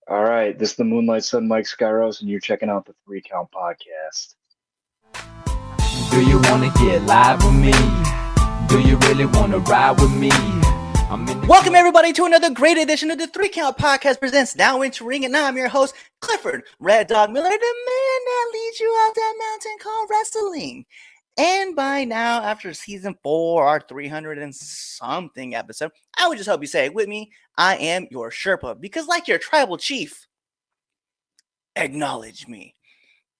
All right, this is the Moonlight Sun Mike Skyros, and you're checking out the Three Count Podcast. Do you wanna get live with me? Do you really wanna ride with me? Welcome everybody to another great edition of the Three Count Podcast presents Now Into Ring, and I'm your host, Clifford Red Dog Miller, the man that leads you out that mountain called wrestling. And by now, after season 4, our 300 and something episode, I would just hope you say it with me. I am your Sherpa, because like your tribal chief, acknowledge me.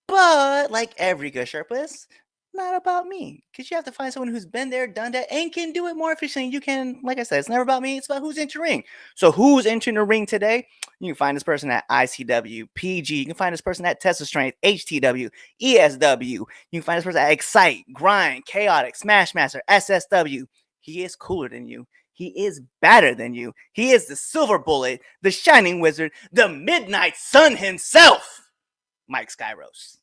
But like every good Sherpa, it's not about me, because you have to find someone who's been there, done that, and can do it more efficiently. You can, like I said, it's never about me. It's about who's entering. So who's entering the ring today? You can find this person at ICW, PG. You can find this person at Tesla Strength, HTW, ESW. You can find this person at Excite, Grind, Chaotic, Smashmaster, SSW. He is cooler than you. He is better than you. He is the Silver Bullet, the Shining Wizard, the Midnight Sun himself, Mike Skyros.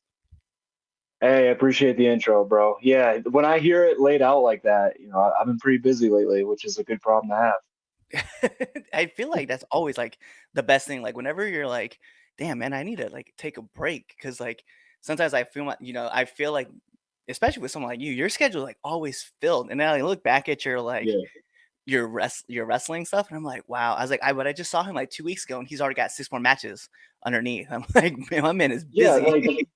Hey, I appreciate the intro, bro. Yeah, when I hear it laid out like that, I've been pretty busy lately, which is a good problem to have. I feel like that's always like the best thing. Like whenever you're like, damn man, I need to like take a break. Cause like sometimes I feel my, I feel like, especially with someone like you, your schedule is like always filled. And then I look back at your like Yeah, your wrestling stuff, and I'm like, wow. I was like, but I just saw him like 2 weeks ago, and he's already got 6 more matches underneath. I'm like, man, my man is yeah, busy. like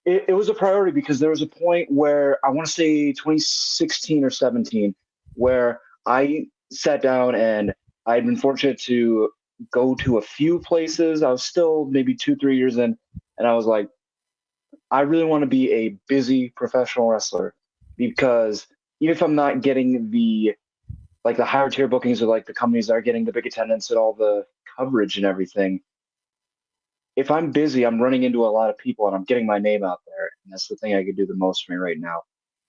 it was a priority because there was a point where I want to say 2016 or 17, where I sat down and I'd been fortunate to go to a few places. I was still maybe 2, 3 years in, and I was like, I really want to be a busy professional wrestler because even if I'm not getting the higher tier bookings or like the companies that are getting the big attendance and all the coverage and everything, if I'm busy, I'm running into a lot of people and I'm getting my name out there. And that's the thing I could do the most for me right now.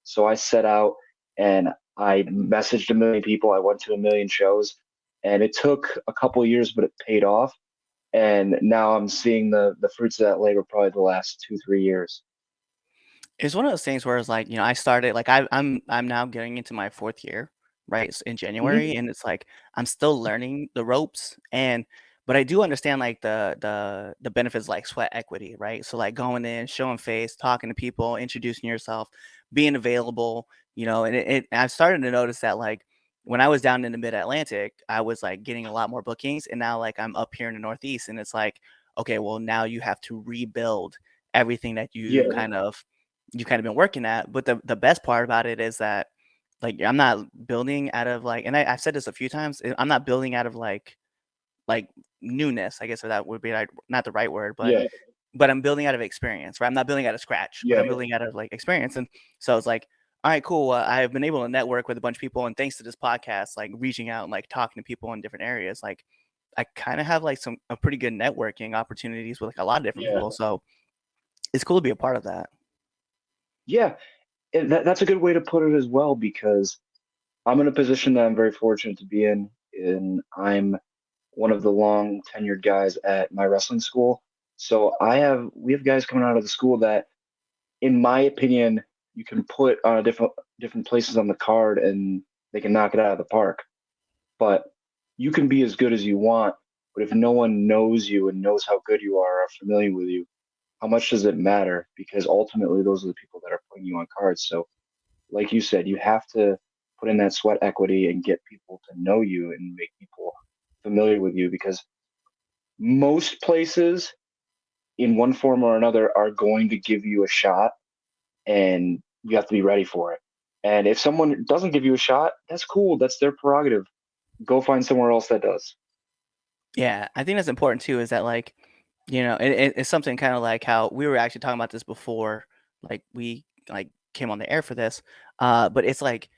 So I set out and I messaged a million people. I went to a million shows, and it took a couple of years, but it paid off. And now I'm seeing the fruits of that labor probably the last 2, 3 years. It's one of those things where it's like, I started like I'm now getting into my 4th year, right? In Hmm. January, and it's like I'm still learning the ropes, and but I do understand like the benefits like sweat equity, right? So like going in, showing face, talking to people, introducing yourself, being available, and I've started to notice that like when I was down in the mid Atlantic, I was like getting a lot more bookings, and now like I'm up here in the Northeast, and it's like, okay, well now you have to rebuild everything that Yeah, you kind of been working at. But the best part about it is that like I'm not building out of like, and I've said this a few times, I'm not building out of like newness, I guess, if that would be like not the right word, yeah, but I'm building out of experience, right? I'm not building out of scratch, but yeah, I'm building out of like experience. And so it's like, all right, cool. I've been able to network with a bunch of people, and thanks to this podcast, like reaching out and like talking to people in different areas, like I kind of have like some a pretty good networking opportunities with like a lot of different yeah, people. So it's cool to be a part of that. yeah. And that's a good way to put it as well because I'm in a position that I'm very fortunate to be in, and I'm one of the long tenured guys at my wrestling school. So we have guys coming out of the school that, in my opinion, you can put on a different places on the card and they can knock it out of the park. But you can be as good as you want, but if no one knows you and knows how good you are familiar with you, how much does it matter? Because ultimately those are the people that are putting you on cards. So like you said, you have to put in that sweat equity and get people to know you and make people familiar with you because most places in one form or another are going to give you a shot, and you have to be ready for it. And if someone doesn't give you a shot, that's cool. That's their prerogative. Go find somewhere else that does. Yeah, I think that's important too. Is that like, it's something kind of like how we were actually talking about this before, like we like came on the air for this. But it's like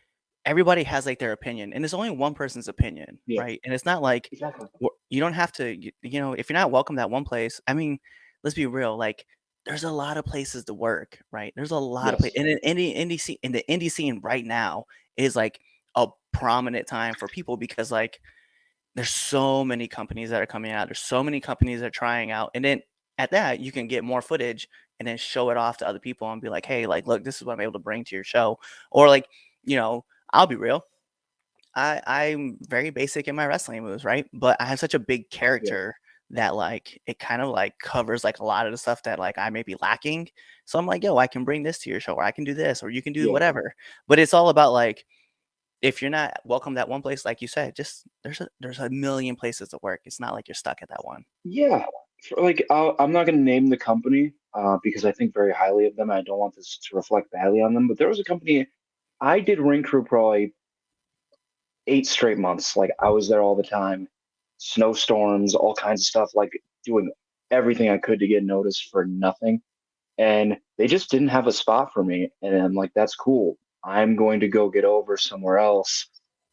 everybody has like their opinion, and it's only one person's opinion, Yeah, right? And it's not like exactly. you don't have to, if you're not welcome that one place. I mean, let's be real. Like, there's a lot of places to work, right? There's a lot of places, Yes. and in the indie scene right now is like a prominent time for people because like there's so many companies that are coming out. There's so many companies that are trying out. And then at that, you can get more footage and then show it off to other people and be like, hey, like, look, this is what I'm able to bring to your show. Or like, I'll be real. I'm very basic in my wrestling moves, right? But I have such a big Yeah. character that like it kind of like covers like a lot of the stuff that like I may be lacking. So I'm like, yo, I can bring this to your show, or I can do this, or you can do Yeah. whatever. But it's all about like if you're not welcome that one place, like you said, just there's a million places to work. It's not like you're stuck at that one. Yeah. Like I'm not going to name the company because I think very highly of them. I don't want this to reflect badly on them, but there was a company I did ring crew probably 8 straight months. Like I was there all the time, snowstorms, all kinds of stuff, like doing everything I could to get noticed for nothing. And they just didn't have a spot for me. And I'm like, that's cool. I'm going to go get over somewhere else.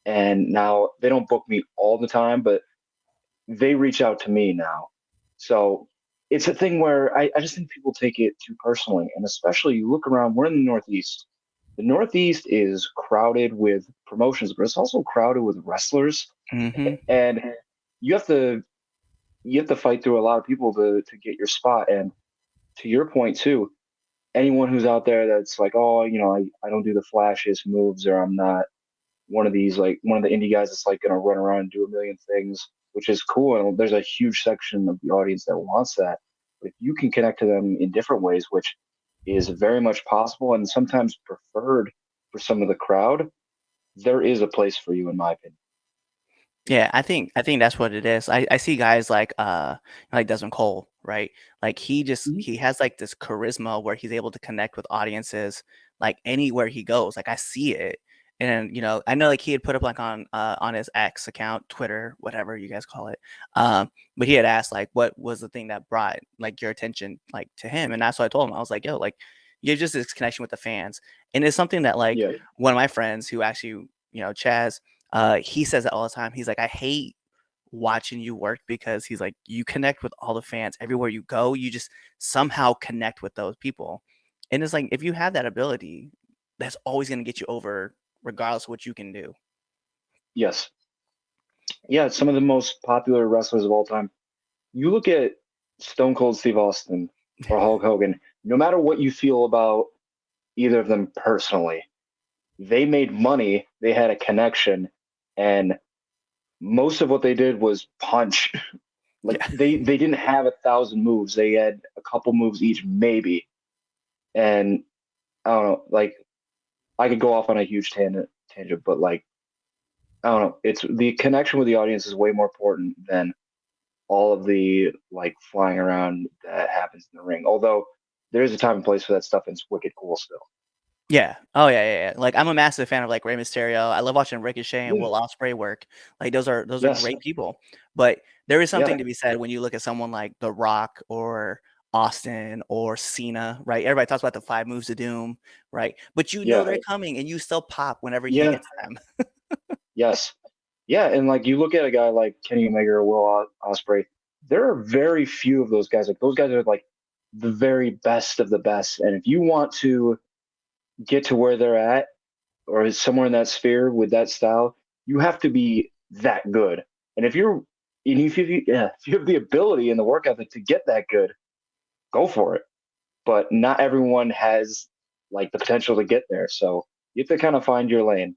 And now they don't book me all the time, but they reach out to me now. So it's a thing where I just think people take it too personally. And especially you look around, we're in the Northeast. The Northeast is crowded with promotions, but it's also crowded with wrestlers. Hmm. And you have to fight through a lot of people to get your spot. And to your point too, anyone who's out there that's like, oh, I don't do the flashiest moves, or I'm not one of these like one of the indie guys that's like gonna run around and do a million things, which is cool. And there's a huge section of the audience that wants that. But if you can connect to them in different ways, which is very much possible and sometimes preferred for some of the crowd, there is a place for you, in my opinion. Yeah, I think that's what it is. I see guys like Desmond Cole, right? Like Mhm. he has like this charisma where he's able to connect with audiences like anywhere he goes. Like I see it. And I know like he had put up like on his X account, Twitter, whatever you guys call it. But he had asked like what was the thing that brought like your attention like to him. And that's what I told him. I was like, yo, like you're just this connection with the fans. And it's something that like Yeah. one of my friends who actually, Chaz, he says it all the time. He's like, I hate watching you work because he's like, you connect with all the fans everywhere you go. You just somehow connect with those people. And it's like, if you have that ability, that's always going to get you over, regardless of what you can do. Yes. Yeah. Some of the most popular wrestlers of all time. You look at Stone Cold Steve Austin or Hulk Hogan. No matter what you feel about either of them personally, they made money. They had a connection, and most of what they did was punch. Like Yeah. they didn't have 1,000 moves. They had a couple moves each, maybe. And I don't know. Like I could go off on a huge tangent, but like I don't know. It's the connection with the audience is way more important than all of the like flying around that happens in the ring. Although there is a time and place for that stuff, and it's wicked cool still. Yeah. Oh yeah, yeah, yeah. Like I'm a massive fan of like Rey Mysterio. I love watching Ricochet and Yeah. Will Ospreay work. Like those are Yes. great people. But there is Yeah. something to be said when you look at someone like The Rock or Austin or Cena, right? Everybody talks about the 5 moves of doom, right? But Yeah. they're coming and you still pop whenever you Yeah. get to them. Yes. Yeah. And like you look at a guy like Kenny Omega or Will Ospreay, there are very few of those guys. Like those guys are like the very best of the best. And if you want to get to where they're at or somewhere in that sphere with that style, you have to be that good. And if you have the ability and the work ethic to get that good, go for it. But not everyone has like the potential to get there. So you have to kind of find your lane.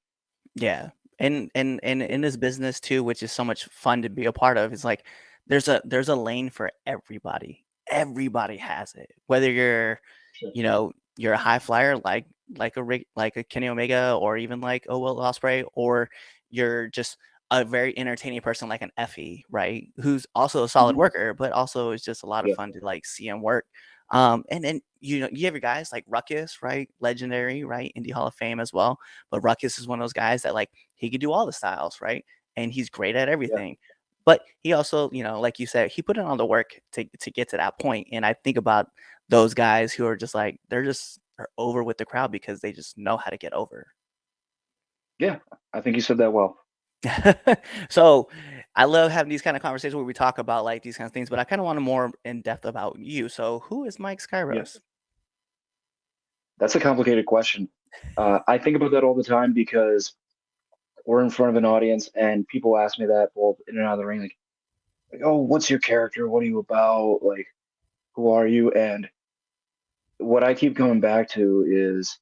Yeah. And in this business too, which is so much fun to be a part of, is like there's a lane for everybody. Everybody has it. Whether Sure. you're a high flyer like a Kenny Omega or even like a Will Ospreay, or you're just a very entertaining person like an Effie, right? Who's also a solid Mhm. worker, but also is just a lot of Yeah. fun to like see him work. And then you have your guys like Ruckus, right? Legendary, right? Indie Hall of Fame as well. But Ruckus is one of those guys that like he could do all the styles, right? And he's great at Yeah. everything. But he also, like you said, he put in all the work to get to that point. And I think about those guys who are just like they're over with the crowd because they just know how to get over. Yeah. I think you said that well. So I love having these kind of conversations where we talk about like these kinds of things, but I kind of want to more in depth about you. So who is Mike Yeah. Skyros? That's a complicated question. I think about that all the time because we're in front of an audience and people ask me that both in and out of the ring, like, oh, what's your character? What are you about? Like, who are you? And what I keep coming back to is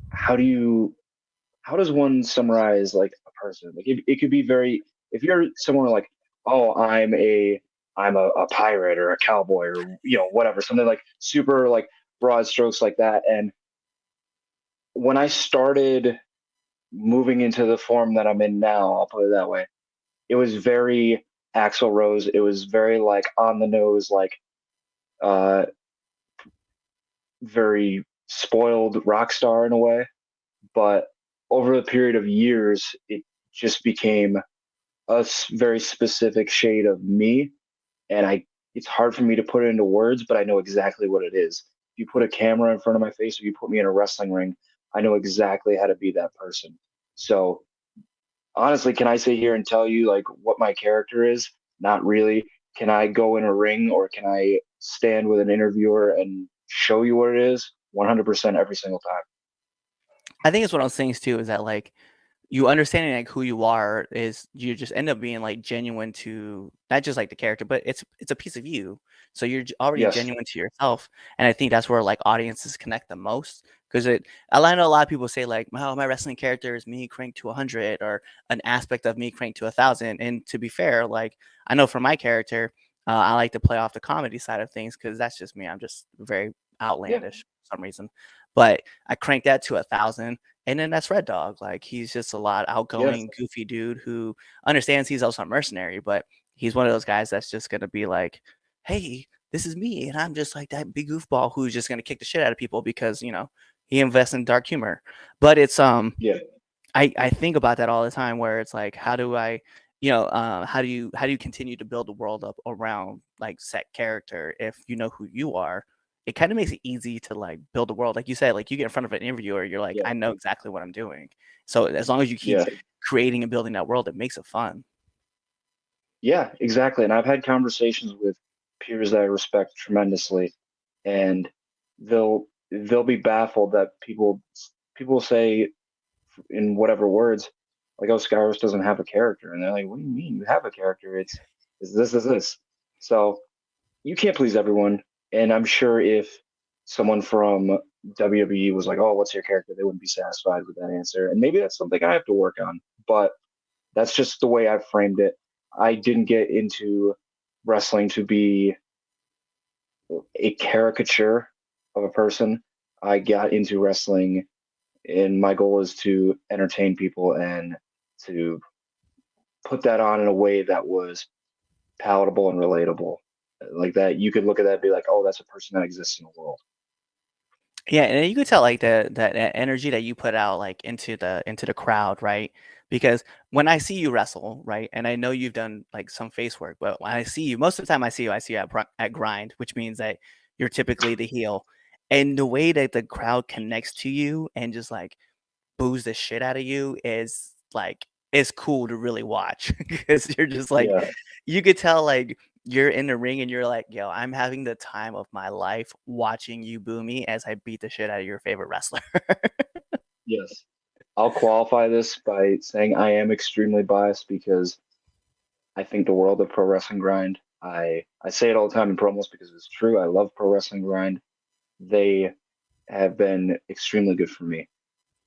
how do you how does one summarize like a person? Like it could be very if you're someone like, oh, I'm a pirate or a cowboy or whatever, something like super like broad strokes like that. And when I started moving into the form that I'm in now, I'll put it that way, it was very Axl Rose. It was very like on the nose, like uh very spoiled rock star in a way. But over the period of years, it just became a very specific shade of me. And it's hard for me to put it into words, but I know exactly what it is. If you put a camera in front of my face, or you put me in a wrestling ring, I know exactly how to be that person. So honestly, can I sit here and tell you like what my character is? Not really. Can I go in a ring, or can I stand with an interviewer and show you what it is? 100% every single time. I think it's one of those things too, is that like you understanding like who you are is you just end up being like genuine to not just like the character, but it's a piece of you. So you're already Yes. genuine to yourself, and I think that's where like audiences connect the most because I know a lot of people say like, "Wow, my wrestling character is me cranked to 100 or an aspect of me cranked to 1,000." And to be fair, like I know for my character, I like to play off the comedy side of things because that's just me. I'm just very Yeah. outlandish for some reason, but I crank that to 1,000. And then that's Red Dog. Like he's just a lot Yes. outgoing, goofy dude who understands he's also a mercenary, but he's one of those guys that's just gonna be like, "Hey, this is me," and I'm just like that big goofball who's just gonna kick the shit out of people because he invests in dark humor. But it's Yeah. I think about that all the time where it's like, how do I, how do you continue to build the world up around like set character if you know who you are? It kind of makes it easy to like build a world. Like you said, like you get in front of an interviewer, you're like, Yeah. I know exactly what I'm doing. So as long as you keep Yeah. creating and building that world, it makes it fun. Yeah, exactly. And I've had conversations with peers that I respect tremendously, and they'll be baffled that people say in whatever words, like, "Oh, Skyros doesn't have a character," and they're like, "What do you mean you have a character? It's this, is this." So you can't please everyone, and I'm sure if someone from WWE was like, "Oh, what's your character?" they wouldn't be satisfied with that answer, and maybe that's something I have to work on, but that's just the way I've framed it. I didn't get into wrestling to be a caricature of a person. I got into wrestling, and my goal is to entertain people and to put that on in a way that was palatable and relatable. Like that, you could look at that and be like, "Oh, that's a person that exists in the world." Yeah, and you could tell like that energy that you put out like into the crowd, right? Because when I see you wrestle, right, and I know you've done like some face work, but when I see you, most of the time I see you at grind, which means that you're typically the heel, and the way that the crowd connects to you and just like boos the shit out of you is like it's cool to really watch because you're just like Yeah. you could tell like you're in the ring and you're like, yo, I'm having the time of my life watching you boo me as I beat the shit out of your favorite wrestler. Yes. I'll qualify this by saying I am extremely biased because I think the world of pro wrestling grind. I say it all the time in promos because it's true. I love pro wrestling grind. They have been extremely good for me.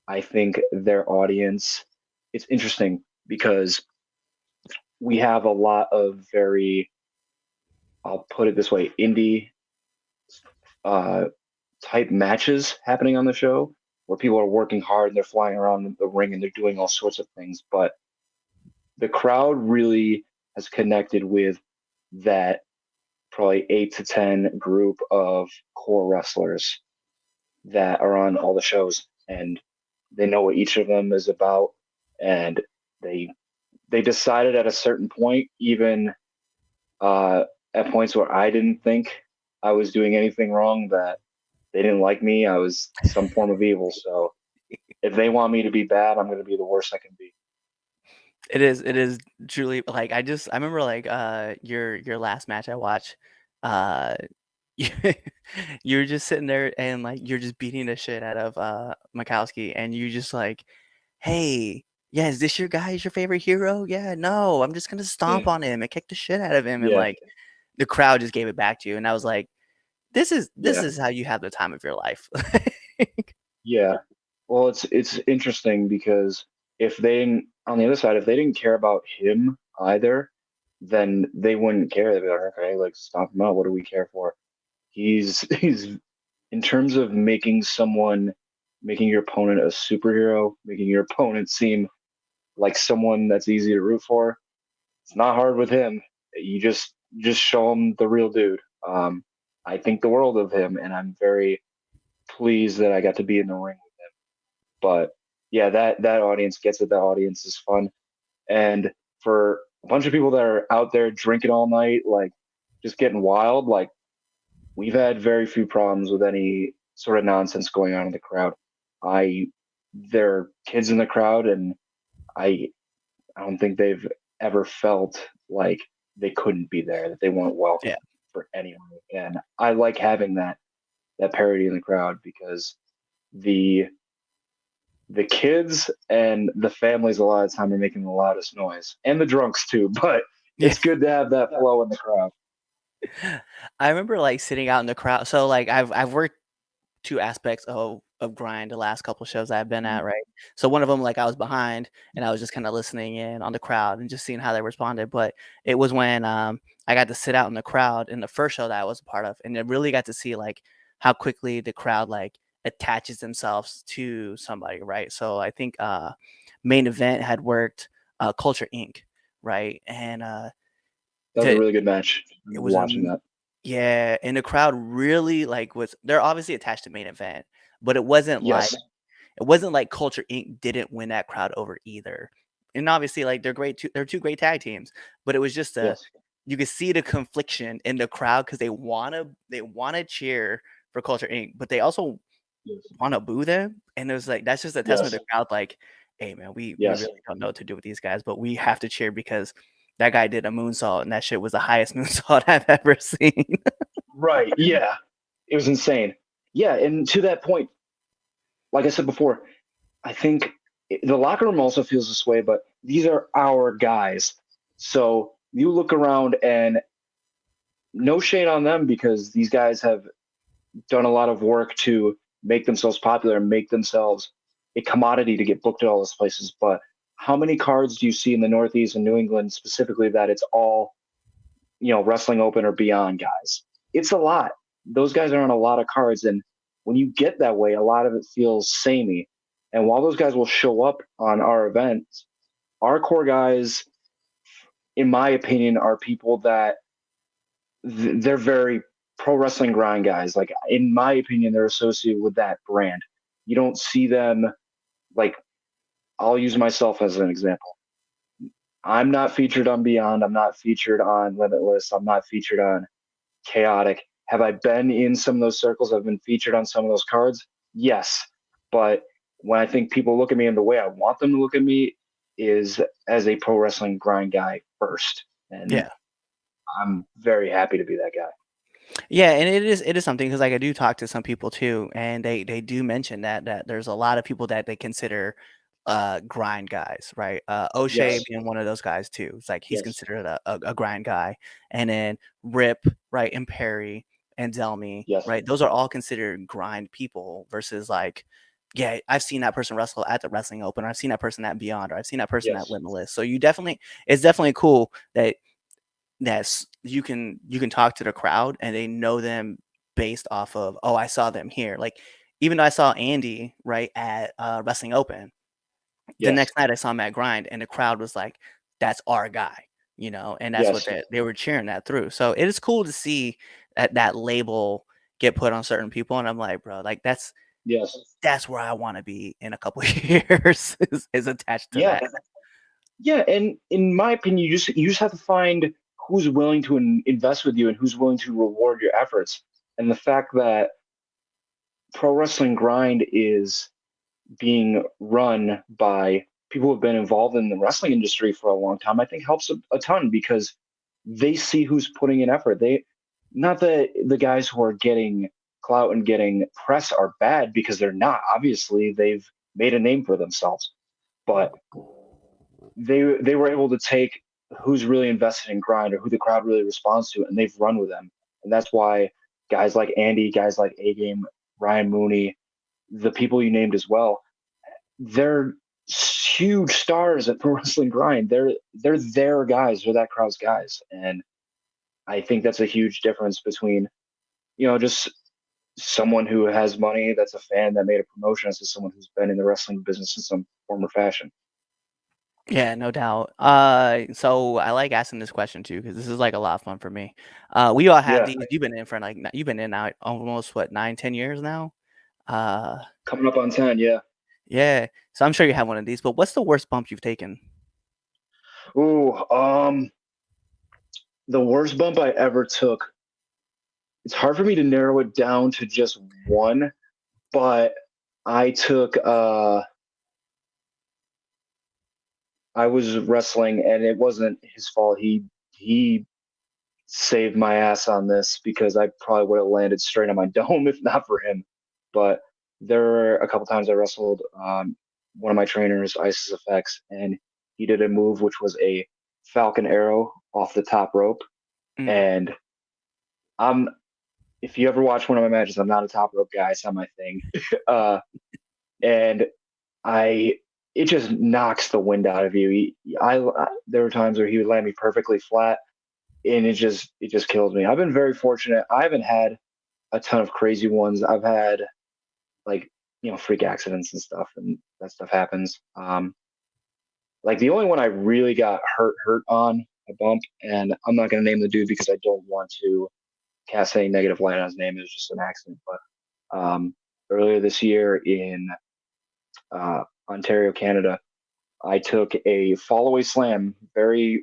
I think their audience, it's interesting because we have a lot of very, I'll put it this way, indie uh, type matches happening on the show where people are working hard and they're flying around the ring and they're doing all sorts of things. But the crowd really has connected with that probably 8 to 10 group of core wrestlers that are on all the shows, and they know what each of them is about, and they they decided at a certain point, even uh, at points where I didn't think I was doing anything wrong, that they didn't like me. I was some form of evil. So if they want me to be bad, I'm going to be the worst I can be. It is truly like I remember like your last match I watched, uh you, you're just sitting there and like you're just beating the shit out of Mikowski and you just like, hey, yeah, is this your guy? Is your favorite hero? Yeah, no, I'm just gonna Yeah, stomp on him and kick the shit out of him. And yeah, like the crowd just gave it back to you. And I was like, this yeah, is how you have the time of your life. yeah. Well, it's interesting because if they didn't, on the other side, if they didn't care about him either, then they wouldn't care. They'd be like, okay, like stomp him out. What do we care for? He's in terms of making your opponent a superhero, making your opponent seem like someone that's easy to root for. It's not hard with him. You just show him the real dude. I think the world of him, and I'm very pleased that I got to be in the ring with him. But yeah, that audience gets it. That audience is fun, and for a bunch of people that are out there drinking all night, like just getting wild, like we've had very few problems with any sort of nonsense going on in the crowd. I There are kids in the crowd, and I I don't think they've ever felt like they couldn't be there, that they weren't welcome Yeah. for anyone. And I like having that parity in the crowd because the the kids and the families a lot of the time are making the loudest noise, and the drunks too. But Yeah. it's good to have that flow in the crowd. I remember like sitting out in the crowd. So like I've worked two aspects of grind the last couple shows I've been Mhm. at, right? So one of them, like I was behind and I was just kind of listening in on the crowd and just seeing how they responded. But it was when I got to sit out in the crowd in the first show that I was a part of, and I really got to see like how quickly the crowd like attaches themselves to somebody, right? So I think main event had worked Culture Inc., right? And That was a to really good match. it was Watching an that. yeah, and the crowd really like was they're obviously attached to main event, but Yes. it wasn't like Culture Inc. didn't win that crowd over either. And obviously, like they're two great tag teams, but it was just a Yes. you could see the confliction in the crowd because they wanna cheer for Culture Inc., but they also Yes. wanna boo them. And it was like that's just a testament Yes. to the crowd, like, hey man, we Yes. really don't know what to do with these guys, but we have to cheer because that guy did a moonsault and that shit was the highest moonsault I've ever seen. Right. Yeah. It was insane. Yeah, and to that point, like I said before, I think the locker room also feels this way, but these are our guys. So you look around and no shade on them because these guys have done a lot of work to make themselves popular and make themselves a commodity to get booked at all those places. But how many cards do you see in the Northeast and New England specifically that it's all, wrestling open or beyond guys? It's a lot. Those guys are on a lot of cards. And when you get that way, a lot of it feels samey. And while those guys will show up on our events, our core guys, in my opinion, are people that they're very pro wrestling grind guys. Like in my opinion, they're associated with that brand. You don't see them like I'll use myself as an example. I'm not featured on Beyond. I'm not featured on Limitless. I'm not featured on Chaotic. Have I been in some of those circles? I've been featured on some of those cards. Yes, but when I think people look at me and the way I want them to look at me is as a pro wrestling grind guy first, and Yeah. I'm very happy to be that guy. Yeah, and it is something because like I do talk to some people too, and they do mention that there's a lot of people that they consider grind guys, right? O'Shea Yes, being one of those guys too. It's like he's yes, considered a grind guy, and then Rip, right, and Perry and Zelmy, yes, right? Those are all considered grind people versus like, yeah, I've seen that person wrestle at the Wrestling Open, or I've seen that person at Beyond, or I've seen that person at yes, Limitless. So it's definitely cool that you can talk to the crowd and they know them based off of, oh, I saw them here. Like even though I saw Andy right at Wrestling Open, the yes, next night I saw Matt Grind and the crowd was like, that's our guy, and that's what yes, they were cheering that through. So it is cool to see that label get put on certain people, and I'm like, bro, like yes. that's where I want to be in a couple of years is attached to Yeah, that. yeah. And in my opinion, you just have to find who's willing to invest with you and who's willing to reward your efforts. And the fact that pro wrestling grind is being run by people who have been involved in the wrestling industry for a long time, I think helps a ton because they see who's putting in effort. They not that the guys who are getting clout and getting press are bad because they're not. Obviously, they've made a name for themselves, but they were able to take who's really invested in grind or who the crowd really responds to, and they've run with them. And that's why guys like Andy, guys like A Game, Ryan Mooney, the people you named as well, they're huge stars at Pro Wrestling Grind. They're their guys. They're that crowd's guys, and I think that's a huge difference between just someone who has money that's a fan that made a promotion as to someone who's been in the wrestling business in some form or fashion. Yeah, no doubt. So I like asking this question too because this is like a lot of fun for me. We all have Yeah, these. You've been in for like you've been in now almost what 9, 10 years now. Uh, coming up on 10. Yeah. yeah. So I'm sure you have one of these. But what's the worst bump you've taken? Ooh, the worst bump I ever took. It's hard for me to narrow it down to just one, but I took I was wrestling and it wasn't his fault. He saved my ass on this because I probably would have landed straight on my dome if not for him. But there were a couple times I wrestled one of my trainers, Isis Effects, and he did a move which was a Falcon Arrow off the top rope. Mm. And I'm if you ever watch one of my matches, I'm not a top rope guy. It's not my thing. And I it just knocks the wind out of you. There were times where he would land me perfectly flat, and it just kills me. I've been very fortunate. I haven't had a ton of crazy ones. I've had like freak accidents and stuff, and that stuff happens. Like the only one I really got hurt on a bump, and I'm not going to name the dude because I don't want to cast any negative light on his name. It was just an accident, but earlier this year in Ontario, Canada, I took a fall away slam, very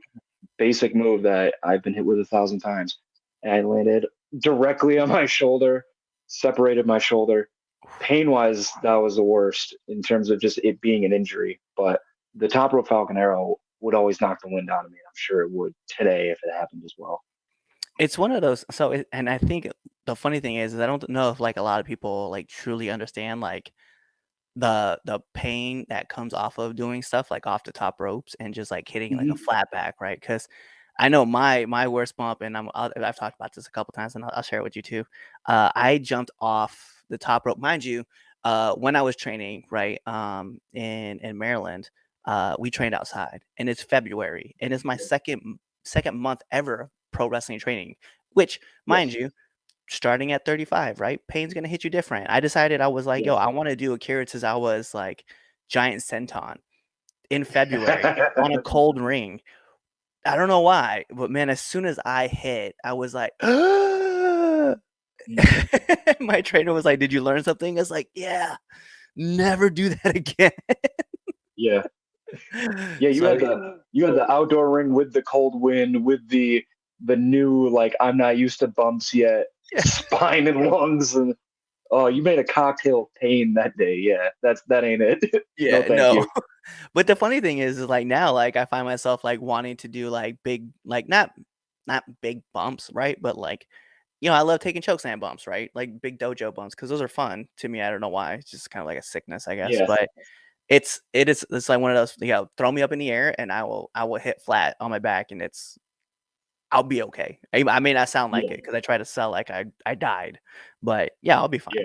basic move that I've been hit with 1,000 times, and I landed directly on my shoulder, separated my shoulder. Pain wise, that was the worst in terms of just it being an injury. But the top rope Falcon Arrow would always knock the wind out of me. I'm sure it would today if it happened as well. It's one of those. And I think the funny thing is I don't know if like a lot of people like truly understand like the pain that comes off of doing stuff like off the top ropes and just like hitting like a Mm-hmm. flat back, right? Because I know my worst bump, and I've talked about this a couple times, and I'll share it with you too. I jumped off the top rope, mind you. When I was training, right, in Maryland, we trained outside, and it's February, and it's my second month ever of pro wrestling training, which, mind Yes. you, starting at 35, right? Pain's gonna hit you different. I decided I was like, yo, Yeah. I want to do a Kira's I was like giant senton in February on a cold ring. I don't know why, but man, as soon as I hit, I was like, my trainer was like, "Did you learn something?" I was like, "Yeah, never do that again." Yeah. Yeah, you So had the outdoor ring with the cold wind, with the new like I'm not used to bumps yet, yeah, spine and lungs, and oh, you made a cocktail of pain that day. Yeah, that ain't it. No, yeah, thank no. you. But the funny thing is like now, like I find myself like wanting to do like big, like not big bumps, right? But like I love taking chokeslam bumps, right? Like big dojo bumps because those are fun to me. I don't know why. It's just kind of like a sickness, I guess. Yeah, But it's like one of those, throw me up in the air and I will hit flat on my back and I'll be okay. I may not sound like yeah, it because I try to sell like I died, but yeah, I'll be fine.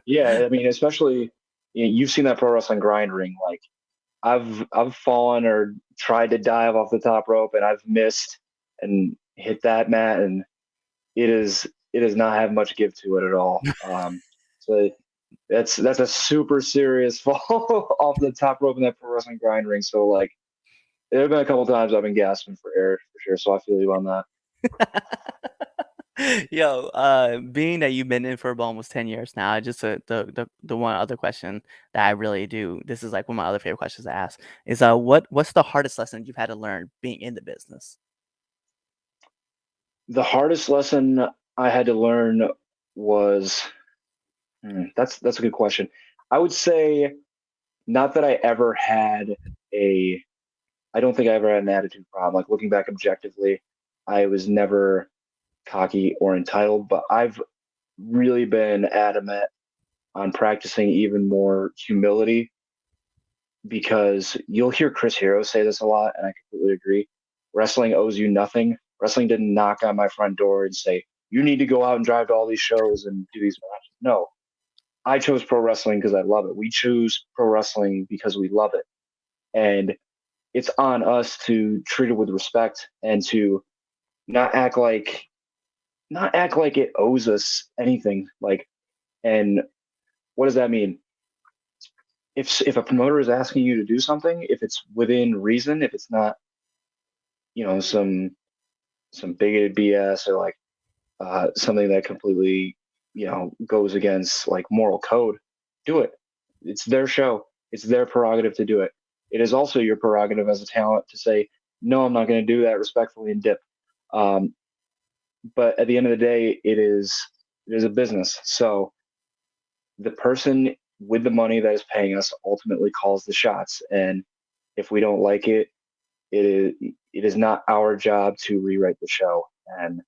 yeah, yeah. I mean, especially you've seen that pro wrestling grind ring. Like I've fallen or tried to dive off the top rope, and I've missed and hit that mat, and it does not have much give to it at all. So that's a super serious fall off the top rope in that pro wrestling grind ring. So like there have been a couple times I've been gasping for air for sure. So I feel you on that. Yo, being that you've been in for about almost 10 years now, just the one other question that I really do, this is like one of my other favorite questions to ask is what's the hardest lesson you've had to learn being in the business? The hardest lesson I had to learn was that's a good question. I would say not that I ever had a I don't think I ever had an attitude problem. Like looking back objectively, I was never cocky or entitled, but I've really been adamant on practicing even more humility because you'll hear Chris Hero say this a lot, and I completely agree. Wrestling owes you nothing. Wrestling didn't knock on my front door and say, you need to go out and drive to all these shows and do these matches. No, I chose pro wrestling because I love it. We choose pro wrestling because we love it. And it's on us to treat it with respect and to not act like not act like it owes us anything. Like, and what does that mean? If a promoter is asking you to do something, if it's within reason, if it's not, some bigoted BS or like something that completely, goes against like moral code, do it. It's their show. It's their prerogative to do it. It is also your prerogative as a talent to say, no, I'm not going to do that respectfully and dip. Um, but at the end of the day, it is a business. So the person with the money that is paying us ultimately calls the shots. And if we don't like it, it is not our job to rewrite the show. And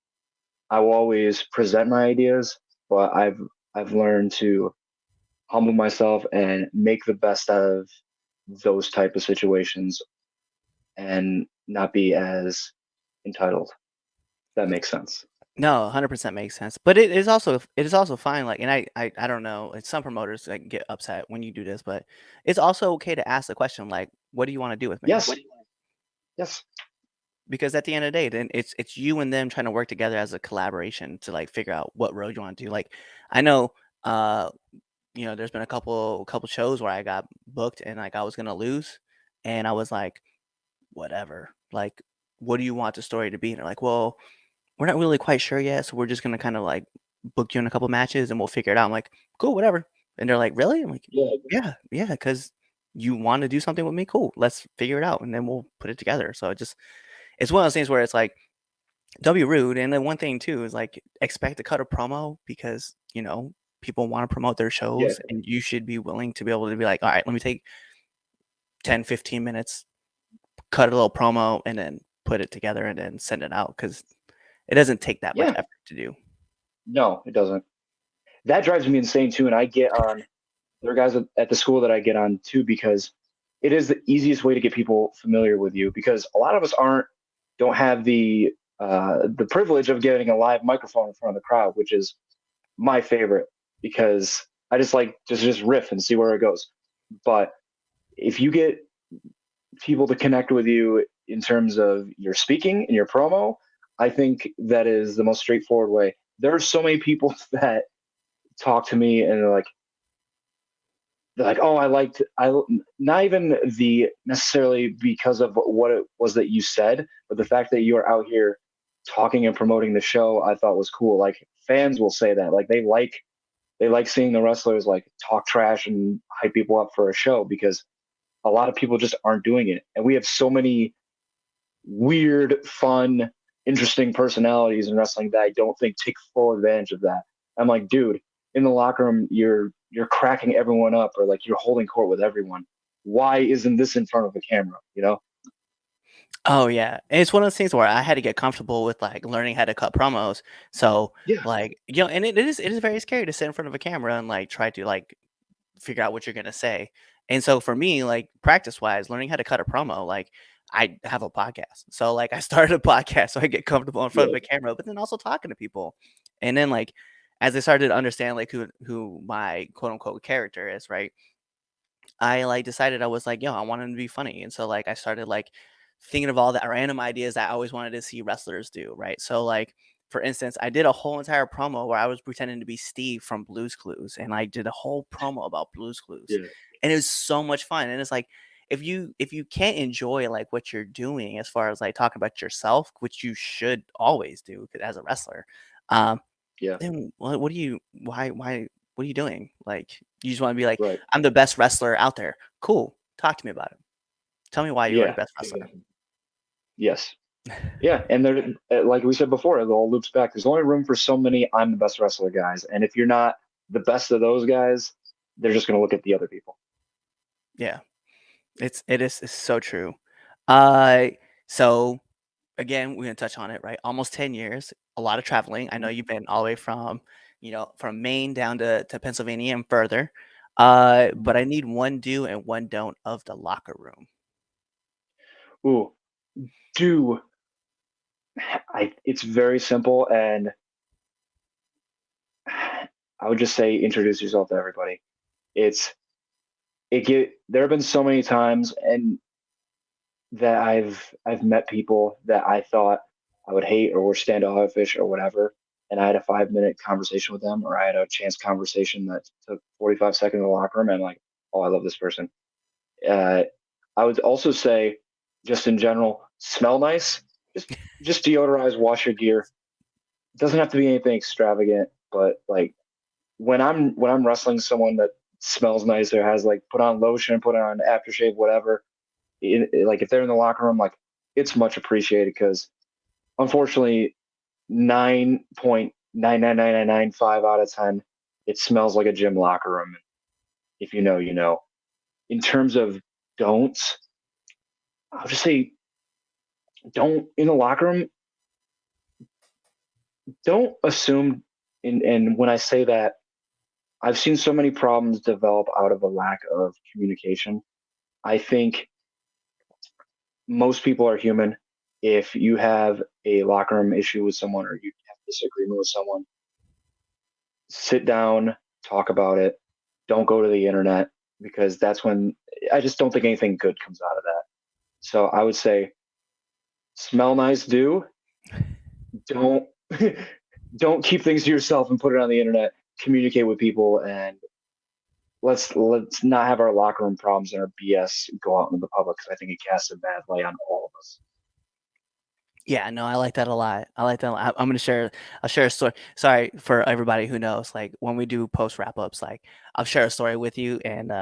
I will always present my ideas, but I've learned to humble myself and make the best out of those type of situations and not be as entitled. If that makes sense. No, 100% makes sense. But it is also fine. Like, and I don't know. Like some promoters like get upset when you do this, but it's also okay to ask the question like, "What do you want to do with me?" Yes. Yes. Because at the end of the day, then it's you and them trying to work together as a collaboration to like figure out what road you want to do. Like, I know, uh, there's been a couple shows where I got booked and like I was gonna lose, and I was like, whatever. Like, what do you want the story to be? And they're like, well, we're not really quite sure yet, so we're just gonna kind of like book you in a couple matches and we'll figure it out. I'm like, cool, whatever. And they're like, really? I'm like, Yeah. yeah, because you want to do something with me, cool. Let's figure it out and then we'll put it together. So it's one of those things where it's like, don't be rude. And then one thing too is like expect to cut a promo because people want to promote their Yeah. shows and you should be willing to be able to be like, all right, let me take 10, 15 minutes, cut a little promo, and then put it together and then send it out because it doesn't take that much Yeah. effort to do. No, it doesn't. That drives me insane too. And I get on there are guys at the school that I get on too because it is the easiest way to get people familiar with you because a lot of us don't have the privilege of getting a live microphone in front of the crowd, which is my favorite because I just like just riff and see where it goes. But if you get people to connect with you in terms of your speaking and your promo, I think that is the most straightforward way. There are so many people that talk to me and they're like, oh, not even the necessarily because of what it was that you said, but the fact that you are out here talking and promoting the show, I thought was cool. Like fans will say that, like they like seeing the wrestlers like talk trash and hype people up for a show because a lot of people just aren't doing it, and we have so many weird, fun, interesting personalities in wrestling that I don't think take full advantage of that. I'm like, dude, in the locker room, you're cracking everyone up, or like you're holding court with everyone. Why isn't this in front of the camera? Oh yeah, and it's one of those things where I had to get comfortable with like learning how to cut promos. So Yeah, like and it is very scary to sit in front of a camera and like try to like figure out what you're gonna say. And so for me, like practice wise, learning how to cut a promo, like I have a podcast. So like I started a podcast so I get comfortable in front of yeah, a camera, but then also talking to people. And then like as I started to understand like who my quote unquote character is, right? I like decided I was like, yo, I wanted to be funny. And so like I started like thinking of all the random ideas that I always wanted to see wrestlers do, right? So like for instance, I did a whole entire promo where I was pretending to be Steve from Blues Clues and I did a whole promo about Blues Clues. yeah, And it was so much fun. And it's like if you can't enjoy like what you're doing as far as like talking about yourself, which you should always do as a wrestler, um, yeah. then what do you why what are you doing? Like you just want to be like, Right. I'm the best wrestler out there. Cool. Talk to me about it. Tell me why you are the Yeah. best wrestler. Exactly. Yes. Yeah, and there, like we said before, it all loops back. There's only room for so many "I'm the best wrestler" guys, and if you're not the best of those guys, they're just going to look at the other people. Yeah. It's so true. Uh so again, we're gonna touch on it, right? Almost 10 years, a lot of traveling. I know you've been all the way from Maine down to Pennsylvania and further. But I need one do and one don't of the locker room. Ooh, do it's very simple, and I would just say introduce yourself to everybody. It's there have been so many times and that I've met people that I thought I would hate or were standoffish or whatever, and I had a 5 minute conversation with them, or I had a chance conversation that took 45 seconds in the locker room, and I'm like, oh, I love this person. Uh, I would also say, just in general, smell nice. Just deodorize, wash your gear. It doesn't have to be anything extravagant, but like when I'm wrestling someone that smells nice or has like put on lotion, put on aftershave, whatever, like if they're in the locker room, like it's much appreciated because unfortunately 9.99995 out of 10, it smells like a gym locker room. If you know, you know. In terms of don'ts, I'll just say don't in the locker room, don't assume. And when I say that, I've seen so many problems develop out of a lack of communication. I think most people are human. If you have a locker room issue with someone or you have disagreement with someone, sit down, talk about it. Don't go to the internet because that's when I just don't think anything good comes out of that. So I would say smell nice, do. Don't don't keep things to yourself and put it on the internet. Communicate with people and let's not have our locker room problems and our BS go out into the public because I think it casts a bad light on all of us. Yeah, no, I like that a lot. I like that a lot. I'm gonna share. I'll share a story. Sorry for everybody who knows. Like when we do post wrap ups, like I'll share a story with you, and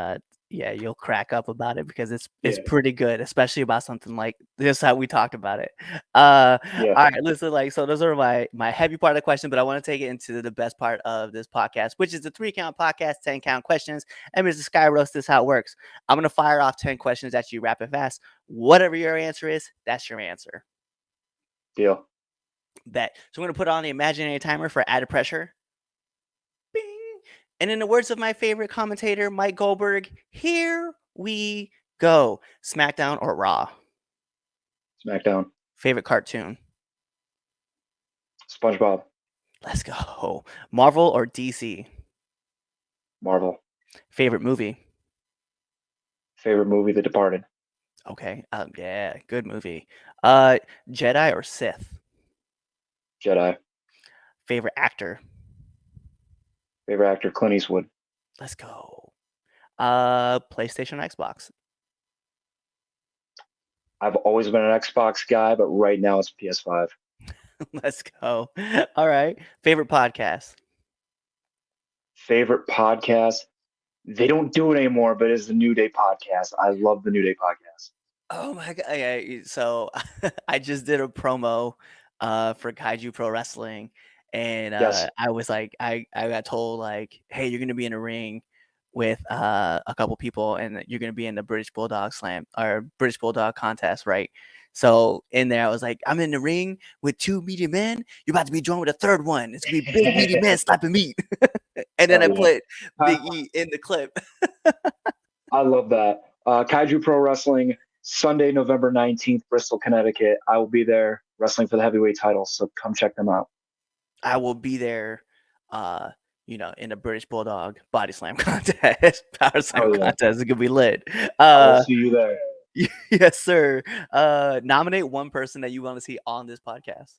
yeah, you'll crack up about it because it's Yeah, pretty good, especially about something like this. How we talked about it. Uh, yeah, all right, listen. Like so, those are my heavy part of the question, but I want to take it into the best part of this podcast, which is the 3 count podcast, 10 count questions. And Mr. Skyros, this is how it works. I'm gonna fire off 10 questions at you rapid fast. Whatever your answer is, that's your answer. deal. Bet. So I'm going to put on the imaginary timer for added pressure. Bing. And in the words of my favorite commentator, Mike Goldberg, here we go. SmackDown or Raw? SmackDown, Favorite cartoon? SpongeBob, Let's go. Marvel or DC? Marvel. Favorite movie? Favorite movie, The Departed, Okay. Yeah, good movie. Jedi or Sith? Jedi. Favorite actor? Favorite actor, Clint Eastwood. Let's go. PlayStation or Xbox? I've always been an Xbox guy, but right now it's PS5. Let's go. All right. Favorite podcast? Favorite podcast, they don't do it anymore, but it's the New Day podcast. I love the New Day podcast. Oh my god! Yeah, so I just did a promo for Kaiju Pro Wrestling, and Yes. I was like, I got told like, hey, you're gonna be in a ring with a couple people, and you're gonna be in the British Bulldog Slam or British Bulldog contest, right? So in there, I was like, I'm in the ring with 2 meaty men. You're about to be joined with a third one. It's gonna be big meaty men slapping meat. And then Oh I yeah. put Big E in the clip. I love that. Kaiju Pro Wrestling, Sunday, November 19th, Bristol, Connecticut. I will be there wrestling for the heavyweight title, so come check them out. I will be there, uh, in the British Bulldog body slam contest, power slam Oh yeah. contest. It's gonna be lit. I will see you there. Yes, sir. Nominate one person that you want to see on this podcast.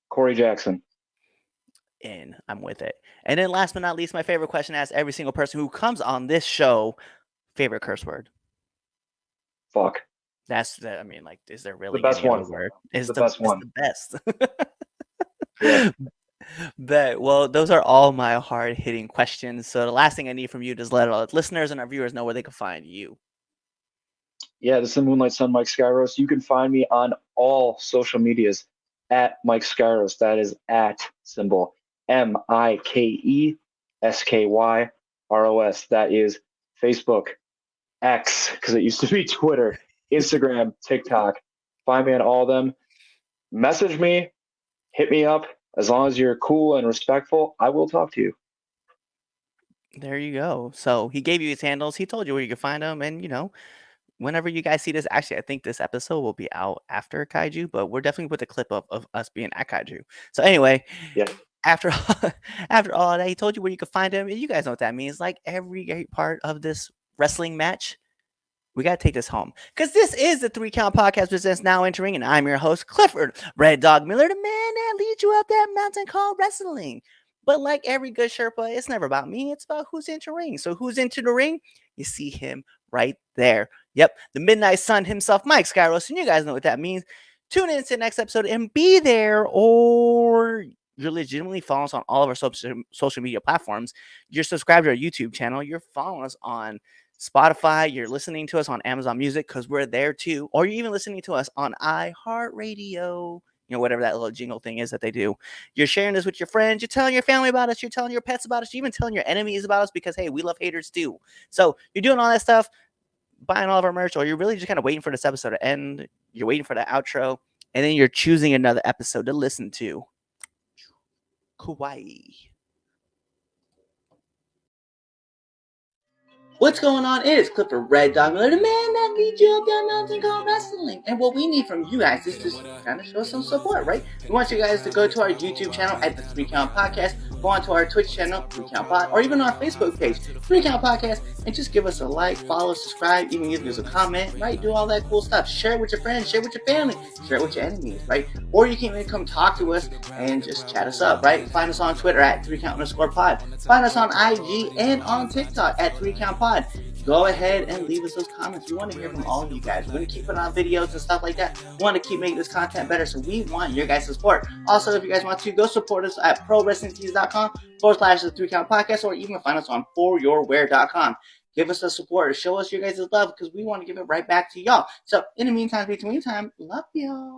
Corey Jackson. And I'm with it. And then last but not least, my favorite question I ask every single person who comes on this show: favorite curse word. Fuck. I mean, like, is there The really best any other one. word? The best It's one. the best. Yeah. Bet. Well, those are all my hard hitting questions. So the last thing I need from you is let our listeners and our viewers know where they can find you. Yeah, this is the Moonlight Sun, Mike Skyros. You can find me on all social medias at Mike Skyros. That is at symbol MikeSkyros. That is Facebook, X, because it used to be Twitter, Instagram, TikTok. Find me on all of them. Message me, hit me up. As long as you're cool and respectful, I will talk to you. There you go. So he gave you his handles. He told you where you could find them, and whenever you guys see this, actually, I think this episode will be out after Kaiju, but we're definitely with a clip of us being at Kaiju. So anyway, Yeah. after after all that, he told you where you could find him. You guys know what that means. Like every great part of this wrestling match, we got to take this home because this is the 3 Count Podcast presents Now Entering, and I'm your host, Clifford Red Dog Miller, the man that leads you up that mountain called wrestling. But like every good Sherpa, it's never about me. It's about who's entering. So who's into the ring? You see him right there. Yep, the Midnight Sun himself, Mike Skyros, and you guys know what that means. Tune in to the next episode and be there, or you're legitimately following us on all of our social media platforms. You're subscribed to our YouTube channel. You're following us on Spotify, you're listening to us on Amazon Music because we're there too, or you're even listening to us on iHeartRadio, whatever that little jingle thing is that they do. You're sharing this with your friends, you're telling your family about us, you're telling your pets about us, you're even telling your enemies about us because, hey, we love haters too. So you're doing all that stuff, buying all of our merch, or you're really just kind of waiting for this episode to end, you're waiting for the outro, and then you're choosing another episode to listen to. Kawaii. What's going on? It is Clifford Red Dog Miller, the man that leads you up that mountain called wrestling. And what we need from you guys is to kind of show some support, right? We want you guys to go to our YouTube channel at the 3 Count Podcast, go on to our Twitch channel, 3 Count Pod, or even our Facebook page, 3 Count Podcast, and just give us a like, follow, subscribe, even give us a comment, right? Do all that cool stuff. Share it with your friends, share it with your family, share it with your enemies, right? Or you can even come talk to us and just chat us up, right? Find us on Twitter at 3Count_pod. Find us on IG and on TikTok at 3Count Pod. Go ahead and leave us those comments. We want to hear from all of you guys. We're going to keep putting on videos and stuff like that. We want to keep making this content better, so we want your guys' support. Also, if you guys want to, go support us at prowrestlingtees.com/the 3Count Podcast, or even find us on foryourwear.com. Give us the support. Show us your guys' love because we want to give it right back to y'all. So, in the meantime, love y'all.